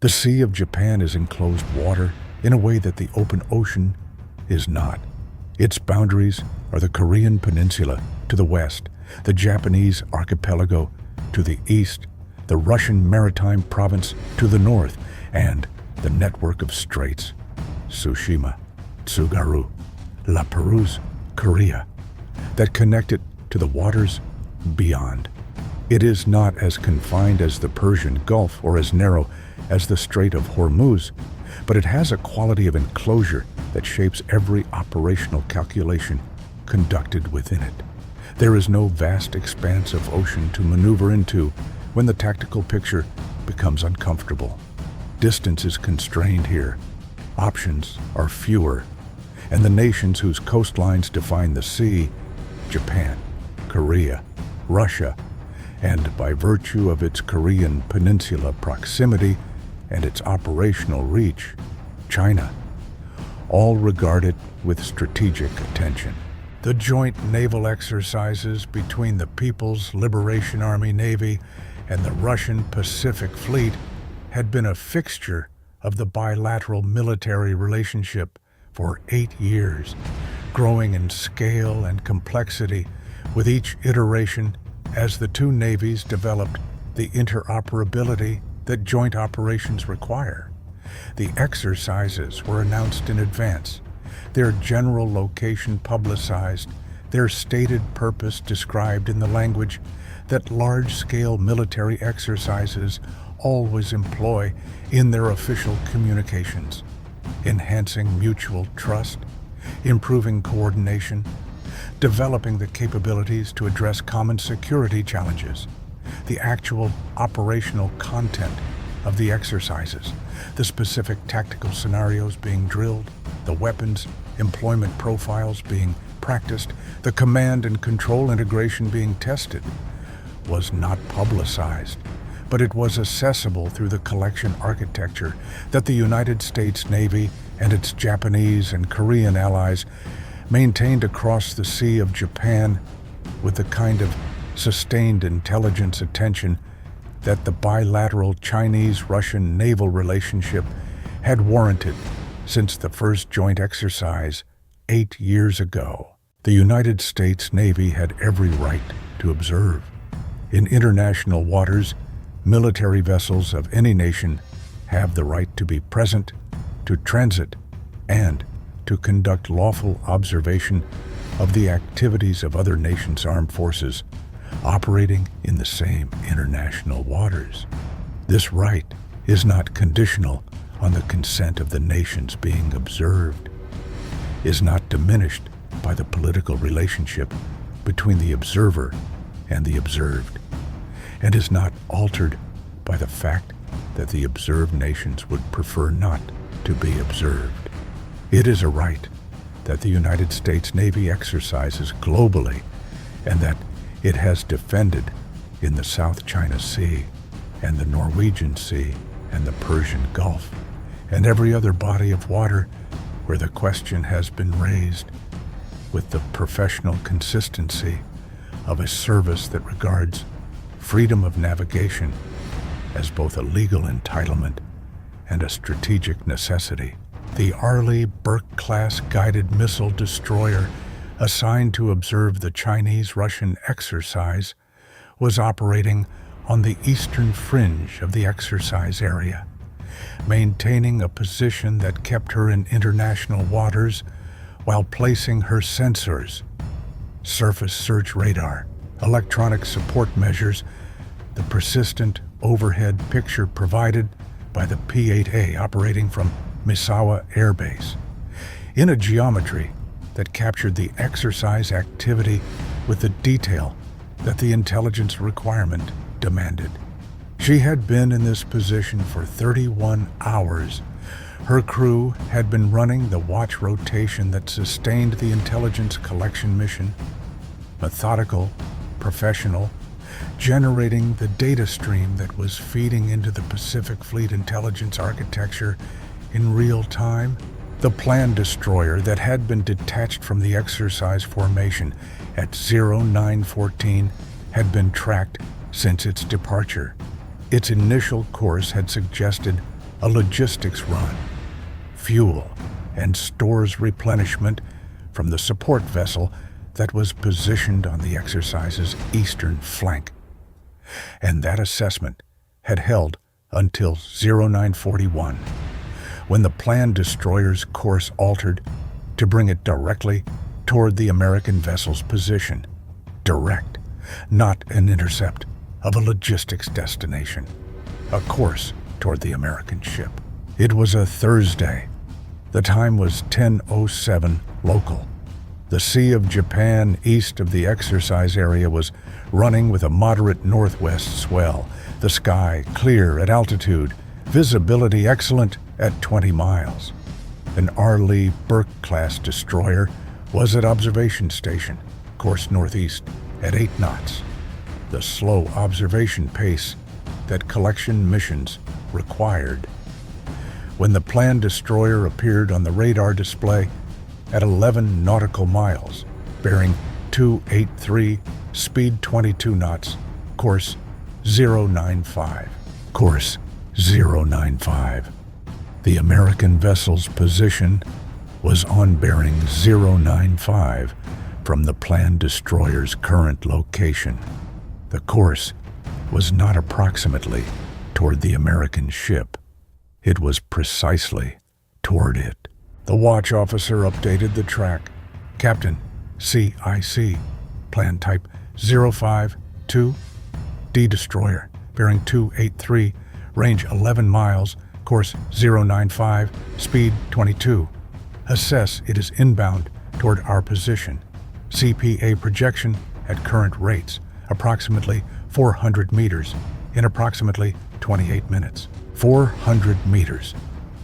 The Sea of Japan is enclosed water in a way that the open ocean is not. Its boundaries are the Korean Peninsula to the west, the Japanese archipelago to the east, the Russian maritime province to the north, and the network of straits, Tsushima, Tsugaru, La Perouse, Korea, that connect it to the waters beyond. It is not as confined as the Persian Gulf or as narrow as the Strait of Hormuz, but it has a quality of enclosure that shapes every operational calculation conducted within it. There is no vast expanse of ocean to maneuver into when the tactical picture becomes uncomfortable. Distance is constrained here. Options are fewer, and the nations whose coastlines define the sea, Japan, Korea, Russia, and by virtue of its Korean peninsula proximity and its operational reach, China, all regard it with strategic attention. The joint naval exercises between the People's Liberation Army Navy and the Russian Pacific Fleet had been a fixture of the bilateral military relationship for 8 years, growing in scale and complexity with each iteration as the two navies developed the interoperability that joint operations require. The exercises were announced in advance, their general location publicized, their stated purpose described in the language that large-scale military exercises always employ in their official communications, enhancing mutual trust, improving coordination, developing the capabilities to address common security challenges. The actual operational content of the exercises, the specific tactical scenarios being drilled, the weapons employment profiles being practiced, the command and control integration being tested, was not publicized, but it was accessible through the collection architecture that the United States Navy and its Japanese and Korean allies maintained across the Sea of Japan with the kind of sustained intelligence attention that the bilateral Chinese-Russian naval relationship had warranted since the first joint exercise 8 years ago. The United States Navy had every right to observe. In international waters, military vessels of any nation have the right to be present, to transit, and to conduct lawful observation of the activities of other nations' armed forces operating in the same international waters. This right is not conditional on the consent of the nations being observed, is not diminished by the political relationship between the observer and the observed, and is not altered by the fact that the observed nations would prefer not to be observed. It is a right that the United States Navy exercises globally and that it has defended in the South China Sea and the Norwegian Sea and the Persian Gulf and every other body of water where the question has been raised, with the professional consistency of a service that regards freedom of navigation as both a legal entitlement and a strategic necessity. The Arleigh Burke-class guided missile destroyer assigned to observe the Chinese-Russian exercise was operating on the eastern fringe of the exercise area, maintaining a position that kept her in international waters while placing her sensors, surface search radar, electronic support measures, the persistent overhead picture provided by the P-8A operating from Misawa Air Base, in a geometry that captured the exercise activity with the detail that the intelligence requirement demanded. She had been in this position for 31 hours. Her crew had been running the watch rotation that sustained the intelligence collection mission, methodical, professional, generating the data stream that was feeding into the Pacific Fleet intelligence architecture in real time. The planned destroyer that had been detached from the exercise formation at 0914 had been tracked since its departure. Its initial course had suggested a logistics run, fuel, and stores replenishment from the support vessel that was positioned on the exercise's eastern flank. And that assessment had held until 0941, when the planned destroyer's course altered to bring it directly toward the American vessel's position. Direct, not an intercept of a logistics destination, a course toward the American ship. It was a Thursday. The time was 10:07 local. The Sea of Japan east of the exercise area was running with a moderate northwest swell, the sky clear at altitude, visibility excellent at 20 miles. An R. Lee Burke-class destroyer was at observation station, course northeast at 8 knots, the slow observation pace that collection missions required. When the planned destroyer appeared on the radar display at 11 nautical miles, bearing 283, speed 22 knots, course 095. Course 095. The American vessel's position was on bearing 095 from the planned destroyer's current location. The course was not approximately toward the American ship. It was precisely toward it. The watch officer updated the track. Captain, CIC, plan type 052, D destroyer, bearing 283, range 11 miles, course 095, speed 22. Assess it is inbound toward our position. CPA projection at current rates, approximately 400 meters in approximately 28 minutes. 400 meters,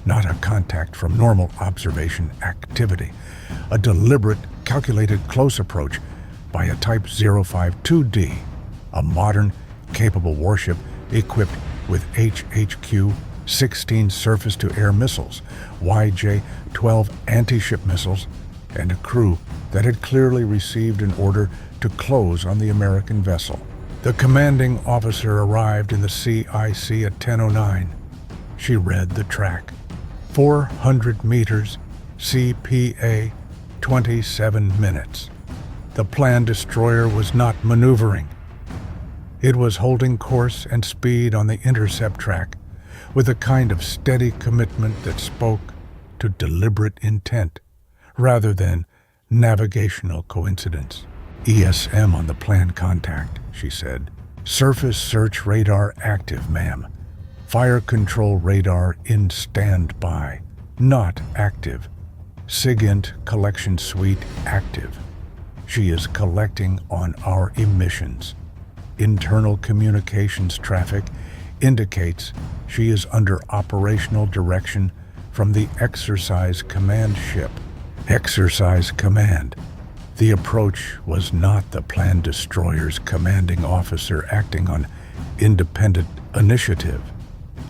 not a contact from normal observation activity. A deliberate, calculated close approach by a Type 052D, a modern, capable warship equipped with HHQ-16 surface-to-air missiles, YJ-12 anti-ship missiles, and a crew that had clearly received an order to close on the American vessel. The commanding officer arrived in the CIC at 10:09. She read the track. 400 meters, CPA, 27 minutes. The planned destroyer was not maneuvering. It was holding course and speed on the intercept track with a kind of steady commitment that spoke to deliberate intent rather than navigational coincidence. ESM on the planned contact, she said. Surface search radar active, ma'am. Fire control radar in standby, not active. SIGINT collection suite active. She is collecting on our emissions. Internal communications traffic indicates she is under operational direction from the exercise command ship. Exercise command. The approach was not the planned destroyer's commanding officer acting on independent initiative.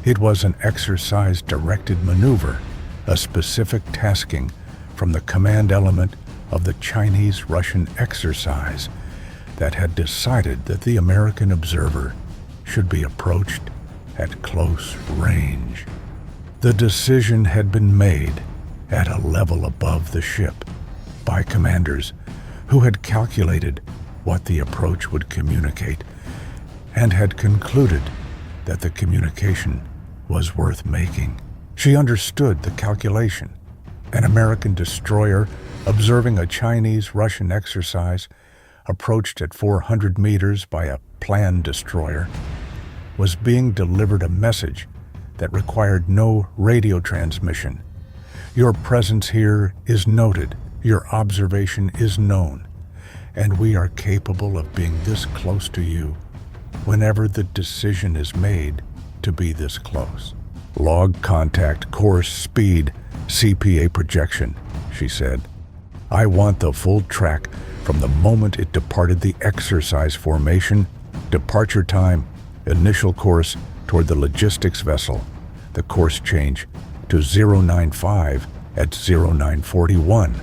It was an exercise-directed maneuver, a specific tasking from the command element of the Chinese-Russian exercise that had decided that the American observer should be approached at close range. The decision had been made at a level above the ship by commanders who had calculated what the approach would communicate and had concluded that the communication was worth making. She understood the calculation. An American destroyer observing a Chinese-Russian exercise approached at 400 meters by a planned destroyer was being delivered a message that required no radio transmission. Your presence here is noted, your observation is known, and we are capable of being this close to you whenever the decision is made to be this close. Log contact, course, speed, CPA projection, she said. I want the full track from the moment it departed the exercise formation, departure time, initial course toward the logistics vessel, the course change to 095 at 0941.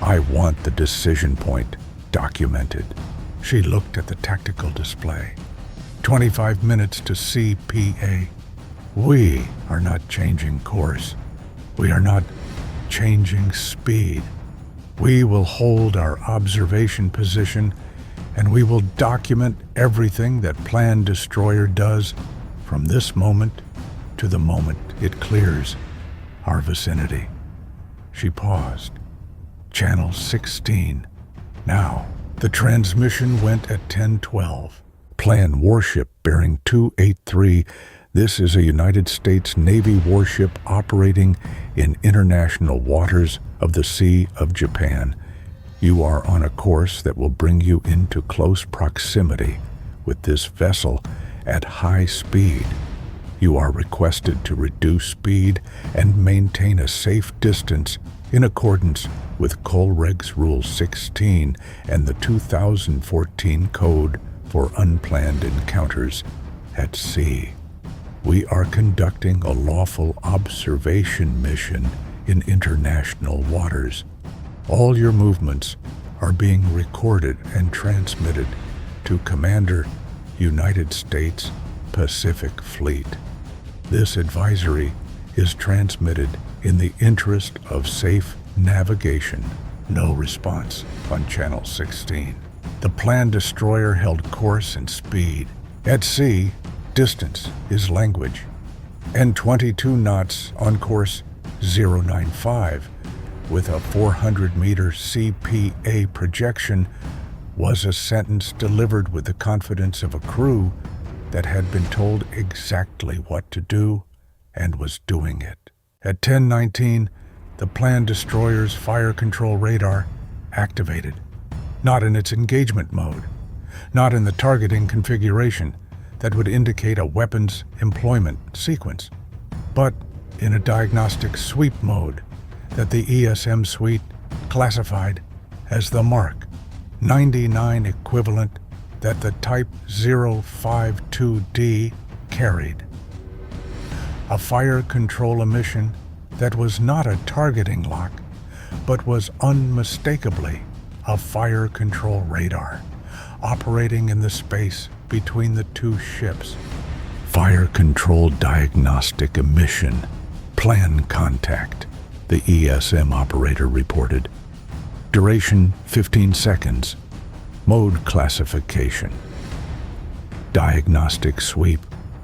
I want the decision point documented. She looked at the tactical display. 25 minutes to CPA. We are not changing course. We are not changing speed. We will hold our observation position, and we will document everything that Planned Destroyer does from this moment to the moment it clears our vicinity. She paused. Channel 16. Now, the transmission went at 10:12. Planned warship bearing 283. This is a United States Navy warship operating in international waters of the Sea of Japan. You are on a course that will bring you into close proximity with this vessel at high speed. You are requested to reduce speed and maintain a safe distance in accordance with Colreg's Rule 16 and the 2014 Code for Unplanned Encounters at Sea. We are conducting a lawful observation mission in international waters. All your movements are being recorded and transmitted to Commander, United States Pacific Fleet. This advisory is transmitted in the interest of safe navigation. No response on Channel 16. The Planned Destroyer held course and speed. At sea, distance is language. And 22 knots on course 095 with a 400-meter CPA projection was a sentence delivered with the confidence of a crew that had been told exactly what to do and was doing it. At 10:19, the Planned Destroyer's fire control radar activated, not in its engagement mode, not in the targeting configuration that would indicate a weapons employment sequence, but in a diagnostic sweep mode that the ESM suite classified as the Mark 99 equivalent that the Type 052D carried. A fire control emission that was not a targeting lock, but was unmistakably a fire control radar operating in the space between the two ships. Fire control diagnostic emission. Plan contact, the ESM operator reported. Duration 15 seconds. Mode classification. Diagnostic sweep,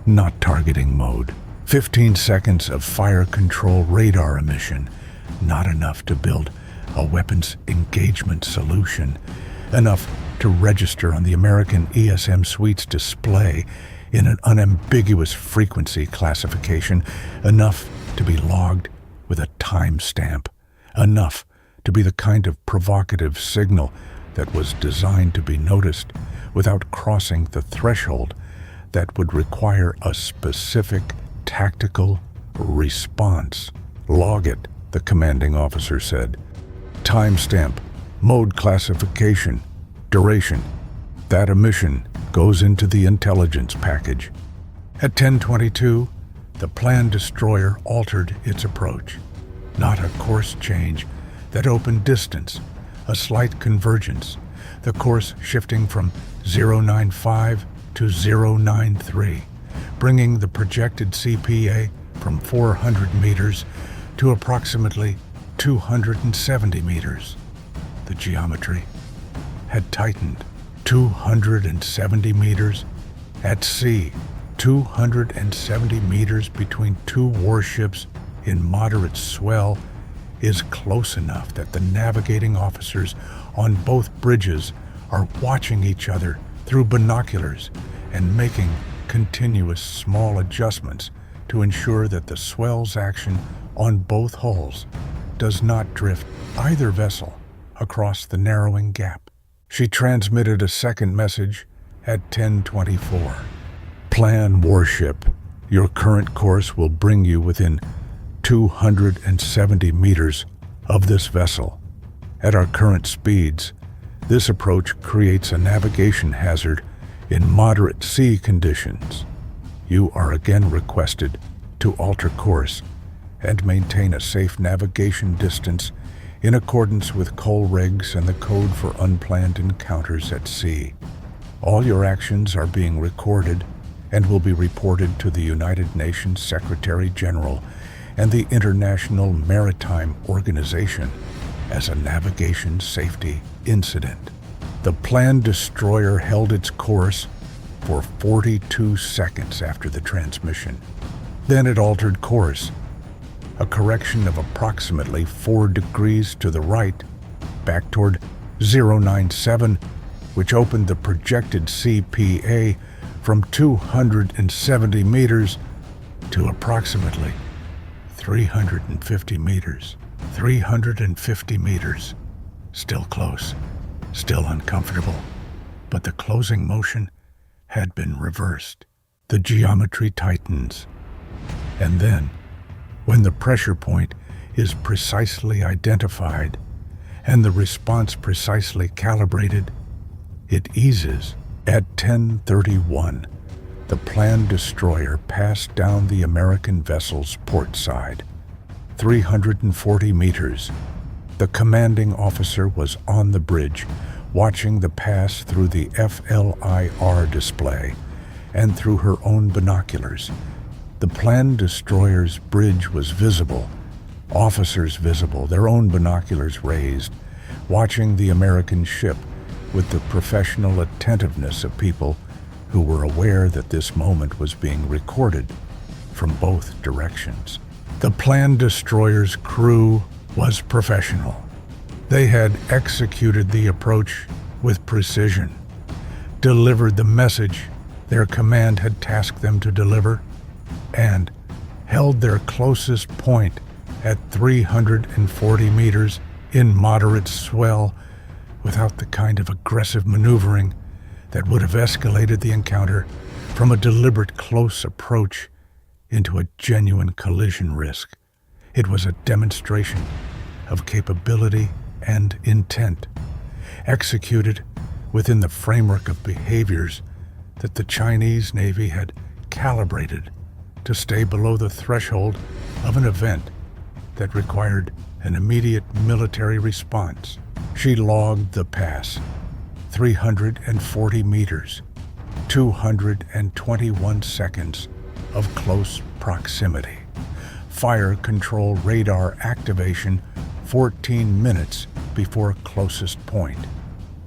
not targeting mode. 15 seconds of fire control radar emission. Not enough to build a weapons engagement solution. Enough to register on the American ESM suite's display in an unambiguous frequency classification. Enough to be logged with a timestamp. Enough to be the kind of provocative signal that was designed to be noticed without crossing the threshold that would require a specific tactical response. Log it, the commanding officer said. Timestamp, mode classification, duration. That emission goes into the intelligence package. At 10:22, the Planned Destroyer altered its approach. Not a course change that opened distance, a slight convergence, the course shifting from 095 to 093, bringing the projected CPA from 400 meters to approximately 270 meters. The geometry had tightened. 270 meters at sea, 270 meters between two warships in moderate swell is close enough that the navigating officers on both bridges are watching each other through binoculars and making continuous small adjustments to ensure that the swell's action on both hulls does not drift either vessel across the narrowing gap. She transmitted a second message at 10:24. Plan warship. Your current course will bring you within 270 meters of this vessel. At our current speeds, this approach creates a navigation hazard in moderate sea conditions. You are again requested to alter course and maintain a safe navigation distance in accordance with Colreg's and the Code for Unplanned Encounters at Sea. All your actions are being recorded and will be reported to the United Nations Secretary General and the International Maritime Organization as a navigation safety incident. The planned destroyer held its course for 42 seconds after the transmission. Then it altered course, a correction of approximately 4 degrees to the right, back toward 097, which opened the projected CPA from 270 meters to approximately 350 meters. 350 meters. Still close, still uncomfortable, but the closing motion had been reversed. The geometry tightens. And then, when the pressure point is precisely identified and the response precisely calibrated, it eases. At 10:31, the planned destroyer passed down the American vessel's port side, 340 meters. The commanding officer was on the bridge, watching the pass through the FLIR display and through her own binoculars. The planned destroyer's bridge was visible, officers visible, their own binoculars raised, watching the American ship with the professional attentiveness of people who were aware that this moment was being recorded from both directions. The planned destroyer's crew was professional. They had executed the approach with precision, delivered the message their command had tasked them to deliver, and held their closest point at 340 meters in moderate swell without the kind of aggressive maneuvering that would have escalated the encounter from a deliberate close approach into a genuine collision risk. It was a demonstration of capability and intent, executed within the framework of behaviors that the Chinese Navy had calibrated to stay below the threshold of an event that required an immediate military response. She logged the pass, 340 meters, 221 seconds of close proximity. Fire control radar activation 14 minutes before closest point.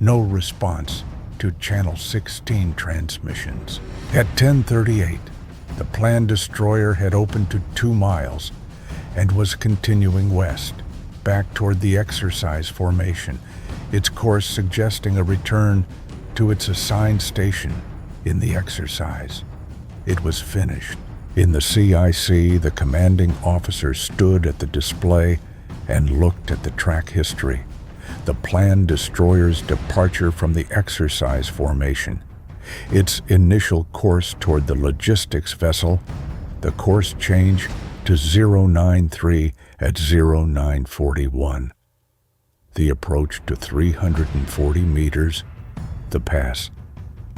No response to Channel 16 transmissions. At 10:38, the planned destroyer had opened to 2 miles and was continuing west, back toward the exercise formation, its course suggesting a return to its assigned station in the exercise. It was finished. In the CIC, the commanding officer stood at the display and looked at the track history, the planned destroyer's departure from the exercise formation, its initial course toward the logistics vessel, the course change to 093 at 0941, the approach to 340 meters, the pass,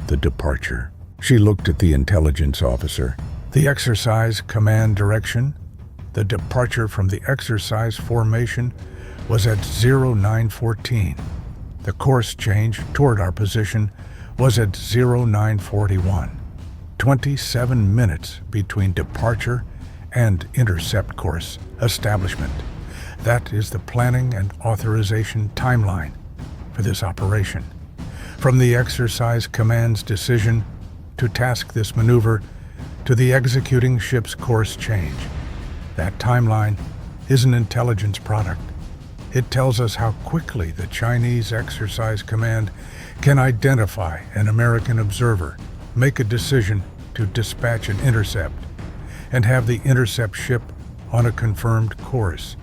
the departure. She looked at the intelligence officer. The exercise command direction, the departure from the exercise formation, was at 0914. The course change toward our position was at 0941. 27 minutes between departure and intercept course establishment. That is the planning and authorization timeline for this operation. From the exercise command's decision to task this maneuver to the executing ship's course change. That timeline is an intelligence product. It tells us how quickly the Chinese exercise command can identify an American observer, make a decision to dispatch an intercept, and have the intercept ship on a confirmed course.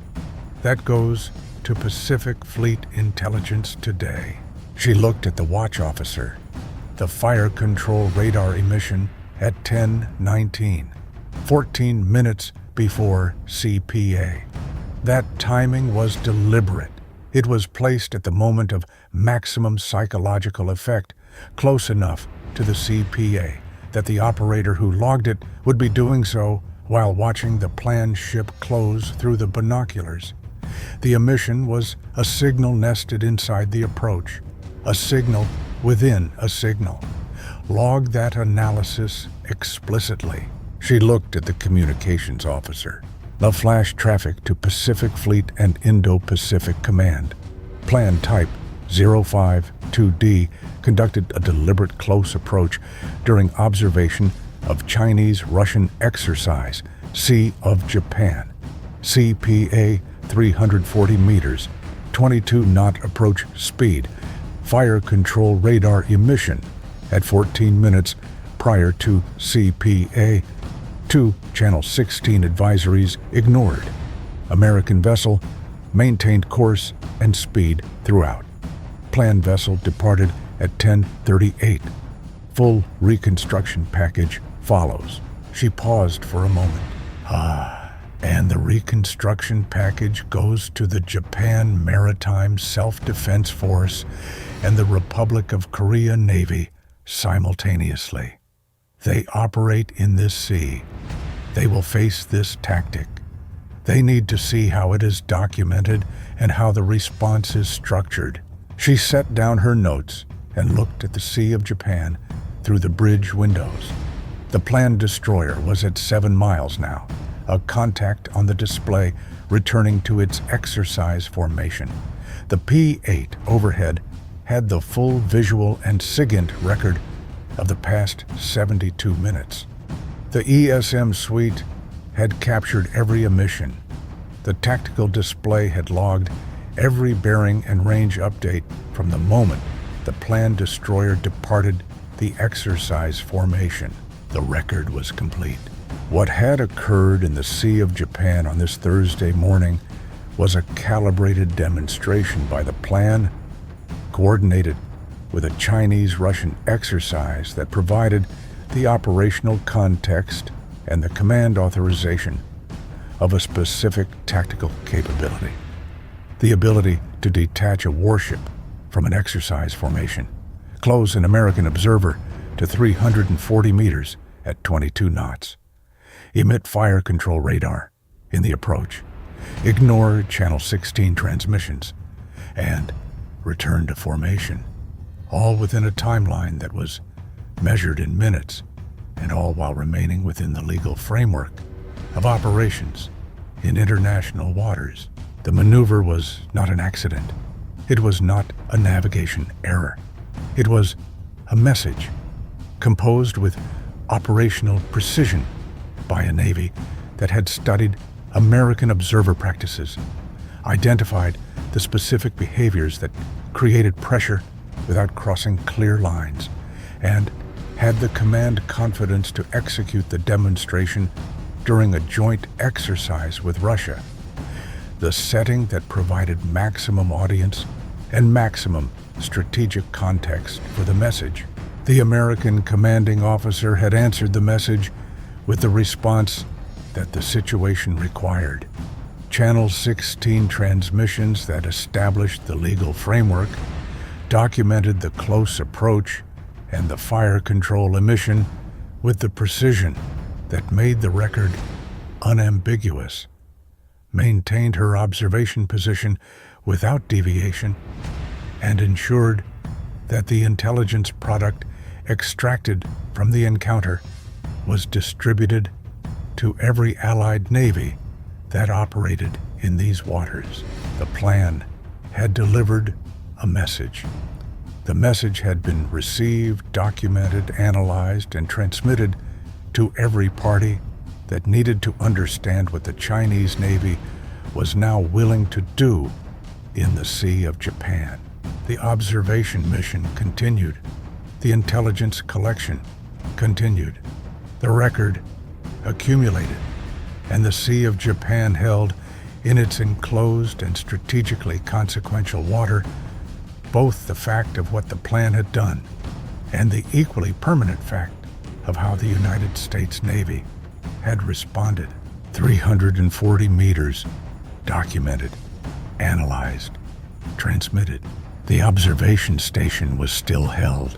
That goes to Pacific Fleet intelligence today. She looked at the watch officer. The fire control radar emission at 10:19, 14 minutes before CPA. That timing was deliberate. It was placed at the moment of maximum psychological effect, close enough to the CPA that the operator who logged it would be doing so while watching the planned ship close through the binoculars. The emission was a signal nested inside the approach, a signal within a signal. Log that analysis explicitly. She looked at the communications officer. The flash traffic to Pacific Fleet and Indo-Pacific Command. Plan Type 052D conducted a deliberate close approach during observation of Chinese-Russian exercise, Sea of Japan. CPA 340 meters, 22-knot approach speed, fire control radar emission at 14 minutes prior to CPA. 2 Channel 16 advisories ignored. American vessel maintained course and speed throughout. Planned vessel departed at 10:38. Full reconstruction package follows. She paused for a moment. And the reconstruction package goes to the Japan Maritime Self-Defense Force and the Republic of Korea Navy simultaneously. They operate in this sea. They will face this tactic. They need to see how it is documented and how the response is structured. She set down her notes and looked at the Sea of Japan through the bridge windows. The planned destroyer was at 7 miles now, a contact on the display returning to its exercise formation. The P-8 overhead had the full visual and SIGINT record of the past 72 minutes. The ESM suite had captured every emission. The tactical display had logged every bearing and range update from the moment the planned destroyer departed the exercise formation. The record was complete. What had occurred in the Sea of Japan on this Thursday morning was a calibrated demonstration by the plan, coordinated with a Chinese-Russian exercise that provided the operational context and the command authorization of a specific tactical capability. The ability to detach a warship from an exercise formation, close an American observer to 340 meters at 22 knots, emit fire control radar in the approach, ignore Channel 16 transmissions, and return to formation, all within a timeline that was measured in minutes, and all while remaining within the legal framework of operations in international waters. The maneuver was not an accident. It was not a navigation error. It was a message composed with operational precision by a Navy that had studied American observer practices, identified the specific behaviors that created pressure without crossing clear lines, and had the command confidence to execute the demonstration during a joint exercise with Russia. The setting that provided maximum audience and maximum strategic context for the message. The American commanding officer had answered the message with the response that the situation required. Channel 16 transmissions that established the legal framework, documented the close approach and the fire control emission with the precision that made the record unambiguous, maintained her observation position without deviation, and ensured that the intelligence product extracted from the encounter was distributed to every Allied Navy that operated in these waters. The plan had delivered a message. The message had been received, documented, analyzed, and transmitted to every party that needed to understand what the Chinese Navy was now willing to do in the Sea of Japan. The observation mission continued. The intelligence collection continued. The record accumulated, and the Sea of Japan held in its enclosed and strategically consequential water both the fact of what the plan had done and the equally permanent fact of how the United States Navy had responded. 340 meters documented, analyzed, transmitted. The observation station was still held.